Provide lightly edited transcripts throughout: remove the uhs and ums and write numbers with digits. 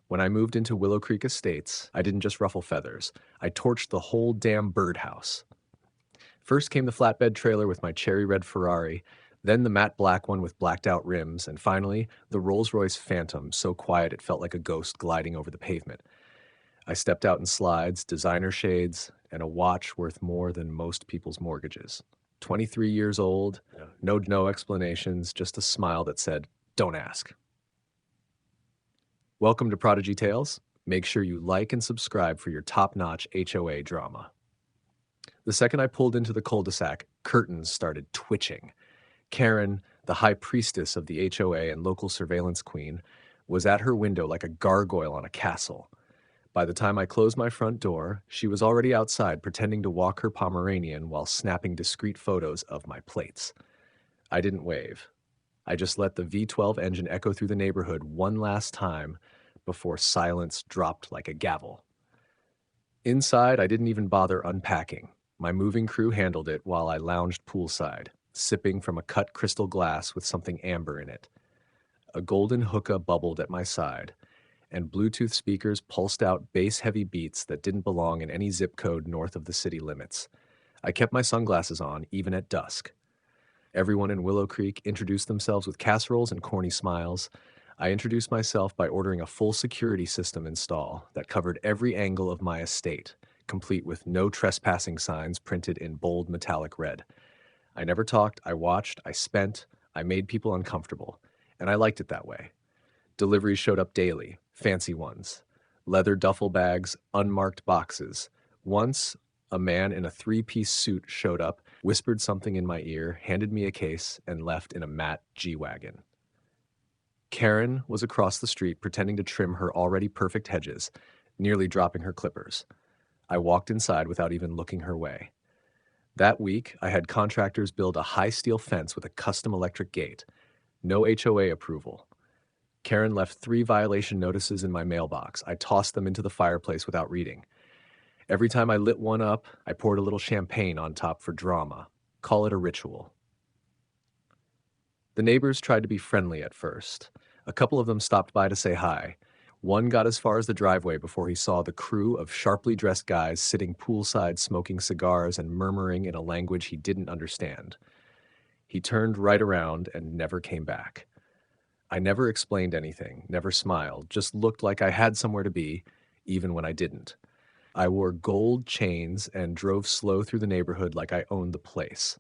When I moved into Willow Creek Estates, I didn't just ruffle feathers. I torched the whole damn birdhouse. First came the flatbed trailer with my cherry red Ferrari, then the matte black one with blacked out rims, and finally, the Rolls-Royce Phantom, so quiet it felt like a ghost gliding over the pavement. I stepped out in slides, designer shades, and a watch worth more than most people's mortgages. 23 years old, no explanations, just a smile that said, "Don't ask." Welcome to Prodigy Tales. Make sure you like and subscribe for your top-notch HOA drama. The second I pulled into the cul-de-sac, curtains started twitching. Karen, the high priestess of the HOA and local surveillance queen, was at her window like a gargoyle on a castle. By the time I closed my front door, she was already outside pretending to walk her Pomeranian while snapping discreet photos of my plates. I didn't wave. I just let the V12 engine echo through the neighborhood one last time before silence dropped like a gavel. Inside, I didn't even bother unpacking. My moving crew handled it while I lounged poolside, sipping from a cut crystal glass with something amber in it. A golden hookah bubbled at my side, and Bluetooth speakers pulsed out bass-heavy beats that didn't belong in any zip code north of the city limits. I kept my sunglasses on, even at dusk. Everyone in Willow Creek introduced themselves with casseroles and corny smiles. I introduced myself by ordering a full security system install that covered every angle of my estate, complete with no trespassing signs printed in bold metallic red. I never talked, I watched, I spent, I made people uncomfortable, and I liked it that way. Deliveries showed up daily, fancy ones. Leather duffel bags, unmarked boxes. Once, a man in a three-piece suit showed up, whispered something in my ear, handed me a case, and left in a matte G-Wagon. Karen was across the street pretending to trim her already perfect hedges, nearly dropping her clippers. I walked inside without even looking her way. That week, I had contractors build a high steel fence with a custom electric gate. No HOA approval. Karen left 3 violation notices in my mailbox. I tossed them into the fireplace without reading. Every time I lit one up, I poured a little champagne on top for drama. Call it a ritual. The neighbors tried to be friendly at first. A couple of them stopped by to say hi. One got as far as the driveway before he saw the crew of sharply dressed guys sitting poolside smoking cigars and murmuring in a language he didn't understand. He turned right around and never came back. I never explained anything, never smiled, just looked like I had somewhere to be, even when I didn't. I wore gold chains and drove slow through the neighborhood like I owned the place.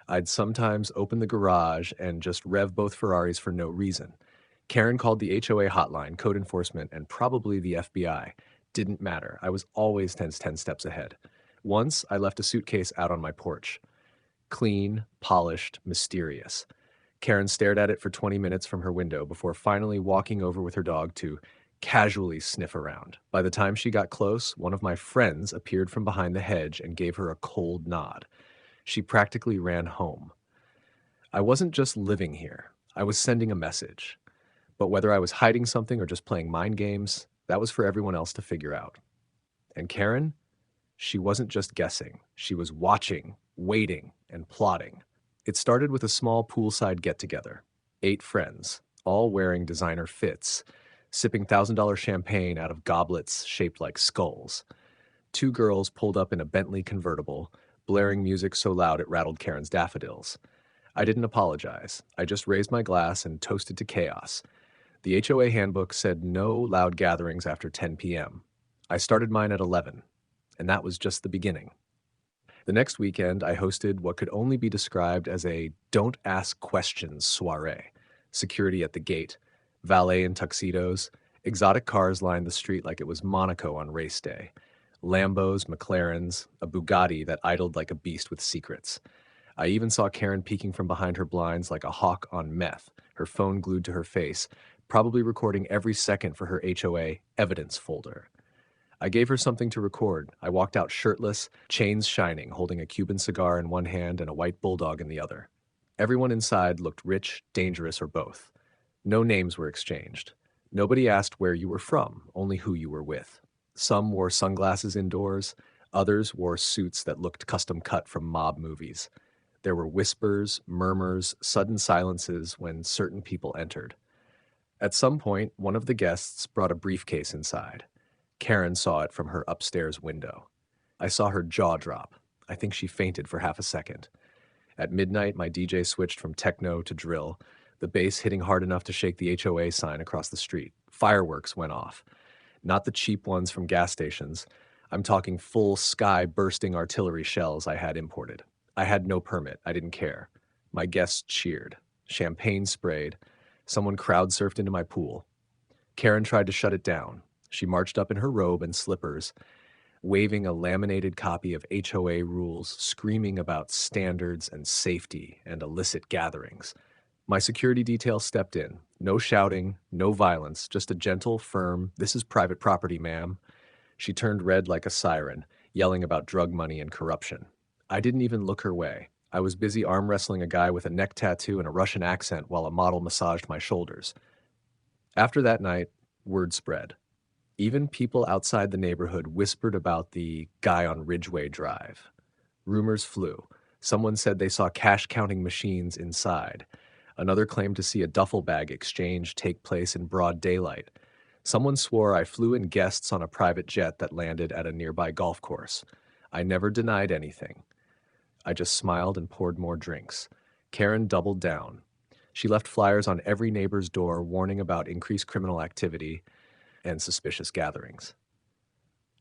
I'd sometimes open the garage and just rev both Ferraris for no reason. Karen called the HOA hotline, code enforcement, and probably the FBI. Didn't matter. I was always 10 steps ahead. Once, I left a suitcase out on my porch. Clean, polished, mysterious. Karen stared at it for 20 minutes from her window before finally walking over with her dog to casually sniff around. By the time she got close, one of my friends appeared from behind the hedge and gave her a cold nod. She practically ran home. I wasn't just living here. I was sending a message. But whether I was hiding something or just playing mind games, that was for everyone else to figure out. And Karen? She wasn't just guessing. She was watching, waiting, and plotting. It started with a small poolside get-together. 8 friends, all wearing designer fits, sipping $1,000 champagne out of goblets shaped like skulls. 2 girls pulled up in a Bentley convertible, blaring music so loud it rattled Karen's daffodils. I didn't apologize. I just raised my glass and toasted to chaos. The HOA handbook said no loud gatherings after 10 p.m. I started mine at 11, and that was just the beginning. The next weekend, I hosted what could only be described as a don't ask questions soiree. Security at the gate, valet in tuxedos, exotic cars lined the street like it was Monaco on race day. Lambos, McLarens, a Bugatti that idled like a beast with secrets. I even saw Karen peeking from behind her blinds like a hawk on meth, her phone glued to her face, probably recording every second for her HOA evidence folder. I gave her something to record. I walked out shirtless, chains shining, holding a Cuban cigar in one hand and a white bulldog in the other. Everyone inside looked rich, dangerous, or both. No names were exchanged. Nobody asked where you were from, only who you were with. Some wore sunglasses indoors. Others wore suits that looked custom cut from mob movies. There were whispers, murmurs, sudden silences when certain people entered. At some point, one of the guests brought a briefcase inside. Karen saw it from her upstairs window. I saw her jaw drop. I think she fainted for half a second. At midnight, my DJ switched from techno to drill, the bass hitting hard enough to shake the HOA sign across the street. Fireworks went off. Not the cheap ones from gas stations. I'm talking full sky bursting artillery shells I had imported. I had no permit. I didn't care. My guests cheered. Champagne sprayed. Someone crowd surfed into my pool. Karen tried to shut it down. She marched up in her robe and slippers, waving a laminated copy of HOA rules, screaming about standards and safety and illicit gatherings. My security detail stepped in. No shouting, no violence, just a gentle, firm, "This is private property, ma'am." She turned red like a siren, yelling about drug money and corruption. I didn't even look her way. I was busy arm wrestling a guy with a neck tattoo and a Russian accent while a model massaged my shoulders. After that night, word spread. Even people outside the neighborhood whispered about the guy on Ridgeway Drive. Rumors flew. Someone said they saw cash-counting machines inside. Another claimed to see a duffel bag exchange take place in broad daylight. Someone swore I flew in guests on a private jet that landed at a nearby golf course. I never denied anything. I just smiled and poured more drinks. Karen doubled down. She left flyers on every neighbor's door warning about increased criminal activity and suspicious gatherings.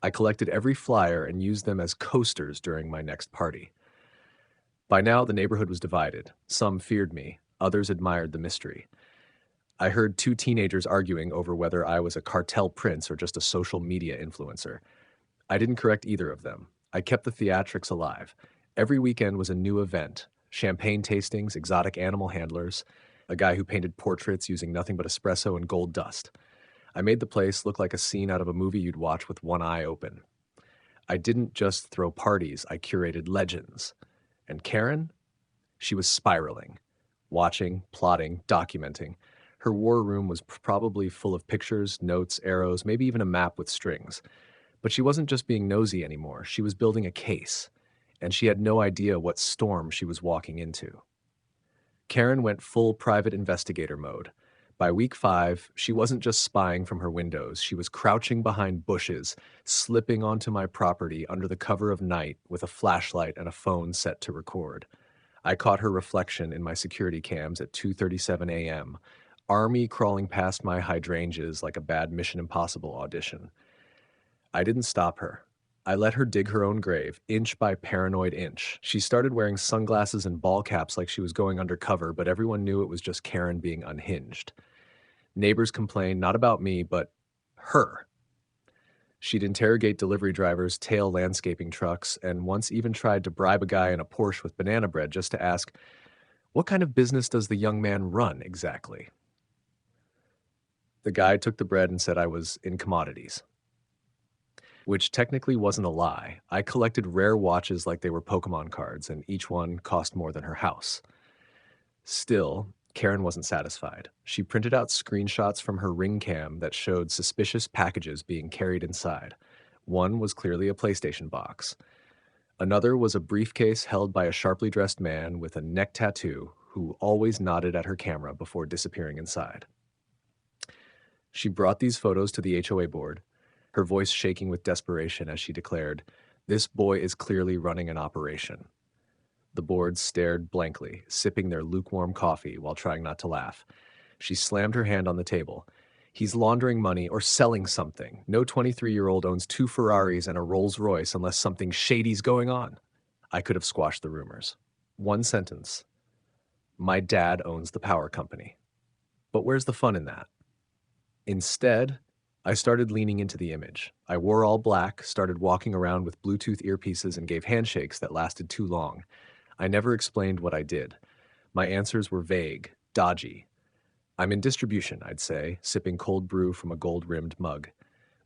I collected every flyer and used them as coasters during my next party. By now, the neighborhood was divided. Some feared me, others admired the mystery. I heard two teenagers arguing over whether I was a cartel prince or just a social media influencer. I didn't correct either of them. I kept the theatrics alive. Every weekend was a new event. Champagne tastings, exotic animal handlers, a guy who painted portraits using nothing but espresso and gold dust. I made the place look like a scene out of a movie you'd watch with one eye open. I didn't just throw parties, I curated legends. And Karen? She was spiraling. Watching, plotting, documenting. Her war room was probably full of pictures, notes, arrows, maybe even a map with strings. But she wasn't just being nosy anymore. She was building a case. And she had no idea what storm she was walking into. Karen went full private investigator mode. By week 5, she wasn't just spying from her windows. She was crouching behind bushes, slipping onto my property under the cover of night with a flashlight and a phone set to record. I caught her reflection in my security cams at 2:37 a.m., army crawling past my hydrangeas like a bad Mission Impossible audition. I didn't stop her. I let her dig her own grave, inch by paranoid inch. She started wearing sunglasses and ball caps like she was going undercover, but everyone knew it was just Karen being unhinged. Neighbors complained not about me, but her. She'd interrogate delivery drivers, tail landscaping trucks, and once even tried to bribe a guy in a Porsche with banana bread just to ask, "What kind of business does the young man run exactly?" The guy took the bread and said I was in commodities, which technically wasn't a lie. I collected rare watches like they were Pokemon cards, and each one cost more than her house. Still, Karen wasn't satisfied. She printed out screenshots from her ring cam that showed suspicious packages being carried inside. One was clearly a PlayStation box. Another was a briefcase held by a sharply dressed man with a neck tattoo who always nodded at her camera before disappearing inside. She brought these photos to the HOA board, her voice shaking with desperation as she declared, "This boy is clearly running an operation." The board stared blankly, sipping their lukewarm coffee while trying not to laugh. She slammed her hand on the table. "He's laundering money or selling something. No 23-year-old owns 2 Ferraris and a Rolls-Royce unless something shady's going on." I could have squashed the rumors. One sentence. My dad owns the power company. But where's the fun in that? Instead, I started leaning into the image. I wore all black, started walking around with Bluetooth earpieces, and gave handshakes that lasted too long. I never explained what I did. My answers were vague, dodgy. "I'm in distribution," I'd say, sipping cold brew from a gold-rimmed mug.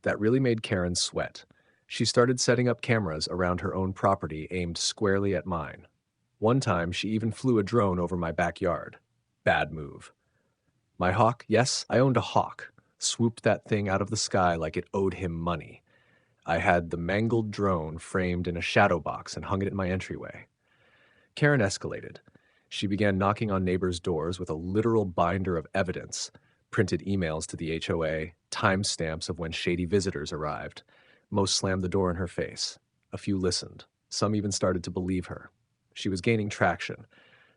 That really made Karen sweat. She started setting up cameras around her own property aimed squarely at mine. One time, she even flew a drone over my backyard. Bad move. My hawk, yes, I owned a hawk, swooped that thing out of the sky like it owed him money. I had the mangled drone framed in a shadow box and hung it in my entryway. Karen escalated. She began knocking on neighbors' doors with a literal binder of evidence, printed emails to the HOA, timestamps of when shady visitors arrived. Most slammed the door in her face. A few listened. Some even started to believe her. She was gaining traction,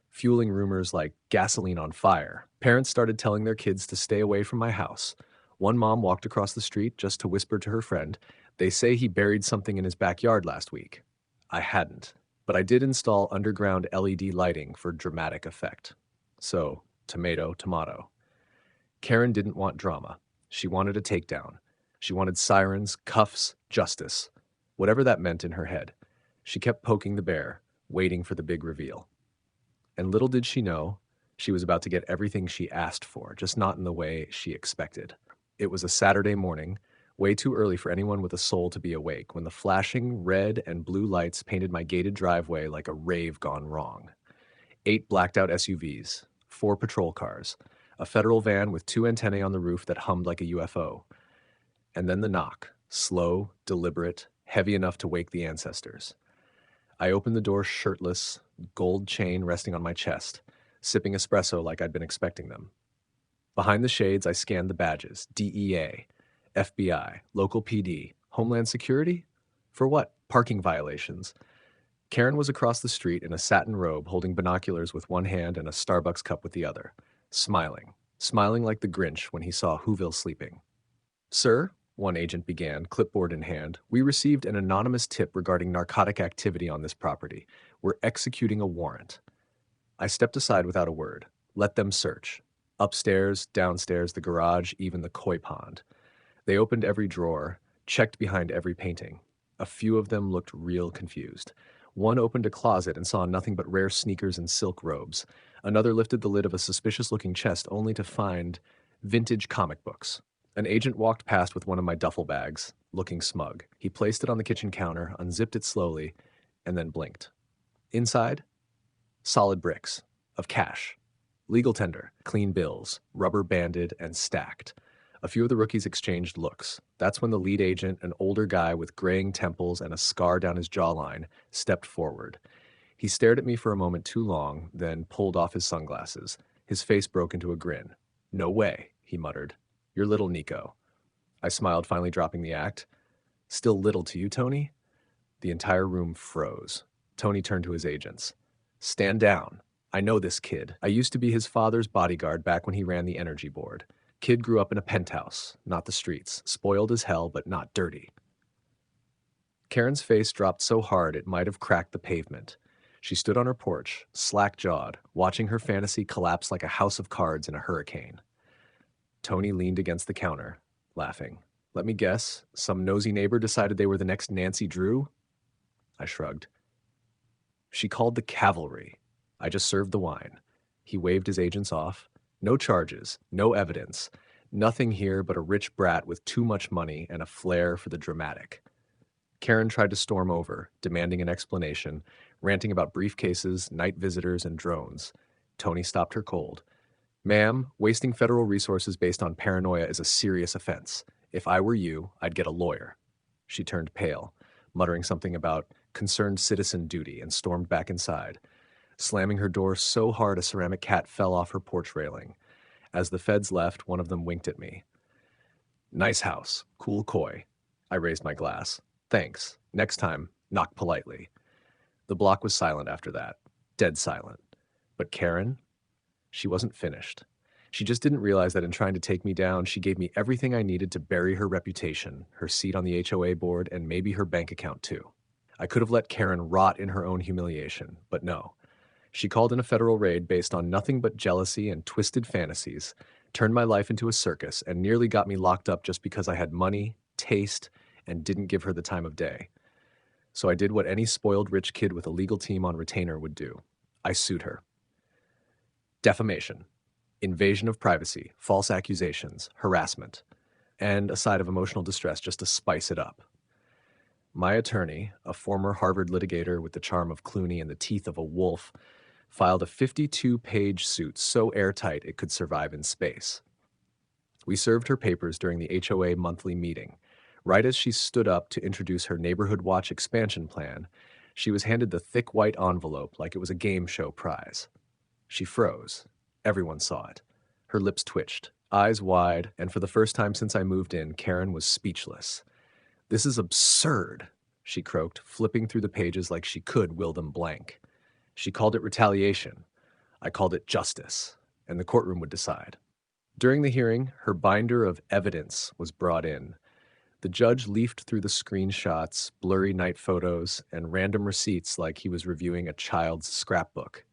fueling rumors like gasoline on fire. Parents started telling their kids to stay away from my house. One mom walked across the street just to whisper to her friend, "They say he buried something in his backyard last week." I hadn't, but I did install underground LED lighting for dramatic effect. So, tomato, tomato. Karen didn't want drama. She wanted a takedown. She wanted sirens, cuffs, justice. Whatever that meant in her head. She kept poking the bear, waiting for the big reveal. And little did she know, she was about to get everything she asked for, just not in the way she expected. It was a Saturday morning, way too early for anyone with a soul to be awake, when the flashing red and blue lights painted my gated driveway like a rave gone wrong. 8 blacked-out SUVs, 4 patrol cars, a federal van with 2 antennae on the roof that hummed like a UFO. And then the knock, slow, deliberate, heavy enough to wake the ancestors. I opened the door shirtless, gold chain resting on my chest, sipping espresso like I'd been expecting them. Behind the shades, I scanned the badges: DEA, FBI, local PD, Homeland Security? For what? Parking violations. Karen was across the street in a satin robe, holding binoculars with one hand and a Starbucks cup with the other, smiling like the Grinch when he saw Whoville sleeping. "Sir," one agent began, clipboard in hand, "we received an anonymous tip regarding narcotic activity on this property. We're executing a warrant." I stepped aside without a word. Let them search. Upstairs, downstairs, the garage, even the koi pond. They opened every drawer, checked behind every painting. A few of them looked real confused. One opened a closet and saw nothing but rare sneakers and silk robes. Another lifted the lid of a suspicious-looking chest only to find vintage comic books. An agent walked past with one of my duffel bags, looking smug. He placed it on the kitchen counter, unzipped it slowly, and then blinked. Inside, solid bricks of cash. Legal tender, clean bills, rubber banded and stacked. A few of the rookies exchanged looks. That's when the lead agent, an older guy with graying temples and a scar down his jawline, stepped forward. He stared at me for a moment too long, then pulled off his sunglasses. His face broke into a grin. "No way," he muttered. "You're little, Nico." I smiled, finally dropping the act. "Still little to you, Tony?" The entire room froze. Tony turned to his agents. "Stand down. I know this kid. I used to be his father's bodyguard back when he ran the energy board. Kid grew up in a penthouse, not the streets. Spoiled as hell, but not dirty." Karen's face dropped so hard it might have cracked the pavement. She stood on her porch, slack-jawed, watching her fantasy collapse like a house of cards in a hurricane. Tony leaned against the counter, laughing. "Let me guess, some nosy neighbor decided they were the next Nancy Drew?" I shrugged. "She called the cavalry. I just served the wine." He waved his agents off. "No charges, no evidence. Nothing here but a rich brat with too much money and a flair for the dramatic." Karen tried to storm over, demanding an explanation, ranting about briefcases, night visitors, and drones. Tony stopped her cold. "Ma'am, wasting federal resources based on paranoia is a serious offense. If I were you, I'd get a lawyer." She turned pale, muttering something about concerned citizen duty, and stormed back inside, slamming her door so hard a ceramic cat fell off her porch railing. As the feds left, one of them winked at me. "Nice house. Cool koi." I raised my glass. "Thanks. Next time, knock politely." The block was silent after that. Dead silent. But Karen? She wasn't finished. She just didn't realize that in trying to take me down, she gave me everything I needed to bury her reputation, her seat on the HOA board, and maybe her bank account too. I could have let Karen rot in her own humiliation, but no. She called in a federal raid based on nothing but jealousy and twisted fantasies, turned my life into a circus, and nearly got me locked up just because I had money, taste, and didn't give her the time of day. So I did what any spoiled rich kid with a legal team on retainer would do. I sued her. Defamation, invasion of privacy, false accusations, harassment, and a side of emotional distress just to spice it up. My attorney, a former Harvard litigator with the charm of Clooney and the teeth of a wolf, filed a 52-page suit so airtight it could survive in space. We served her papers during the HOA monthly meeting. Right as she stood up to introduce her Neighborhood Watch expansion plan, she was handed the thick white envelope like it was a game show prize. She froze. Everyone saw it. Her lips twitched. Eyes wide, and for the first time since I moved in, Karen was speechless. "This is absurd," she croaked, flipping through the pages like she could will them blank. She called it retaliation. I called it justice, and the courtroom would decide. During the hearing, her binder of evidence was brought in. The judge leafed through the screenshots, blurry night photos, and random receipts like he was reviewing a child's scrapbook.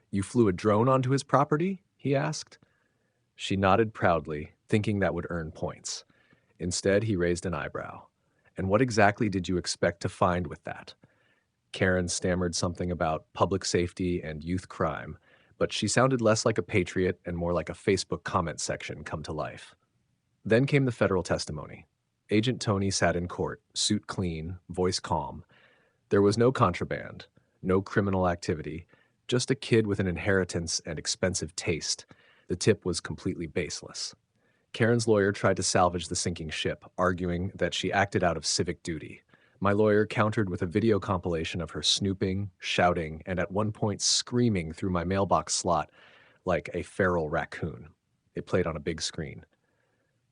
"You flew a drone onto his property?" he asked. She nodded proudly, thinking that would earn points. Instead, he raised an eyebrow. "And what exactly did you expect to find with that?" Karen stammered something about public safety and youth crime, but she sounded less like a patriot and more like a Facebook comment section come to life. Then came the federal testimony. Agent Tony sat in court, suit clean, voice calm. There was no contraband, no criminal activity, just a kid with an inheritance and expensive taste. The tip was completely baseless. Karen's lawyer tried to salvage the sinking ship, arguing that she acted out of civic duty. My lawyer countered with a video compilation of her snooping, shouting, and at one point screaming through my mailbox slot like a feral raccoon. It played on a big screen.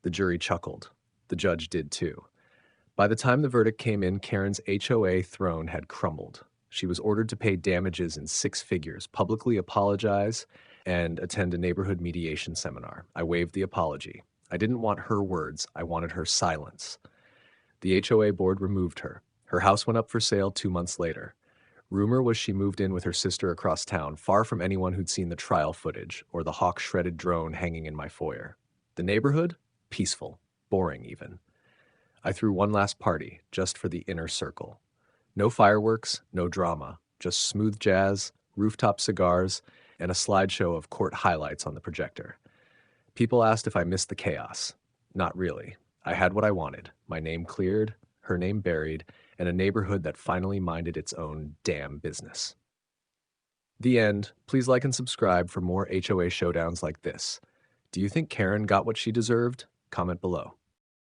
The jury chuckled. The judge did too. By the time the verdict came in, Karen's HOA throne had crumbled. She was ordered to pay damages in six figures, publicly apologize, and attend a neighborhood mediation seminar. I waived the apology. I didn't want her words. I wanted her silence. The HOA board removed her. Her house went up for sale 2 months later. Rumor was she moved in with her sister across town, far from anyone who'd seen the trial footage or the hawk-shredded drone hanging in my foyer. The neighborhood? Peaceful. Boring, even. I threw one last party, just for the inner circle. No fireworks, no drama, just smooth jazz, rooftop cigars, and a slideshow of court highlights on the projector. People asked if I missed the chaos. Not really. I had what I wanted. My name cleared, her name buried, and a neighborhood that finally minded its own damn business. The end. Please like and subscribe for more HOA showdowns like this. Do you think Karen got what she deserved? Comment below.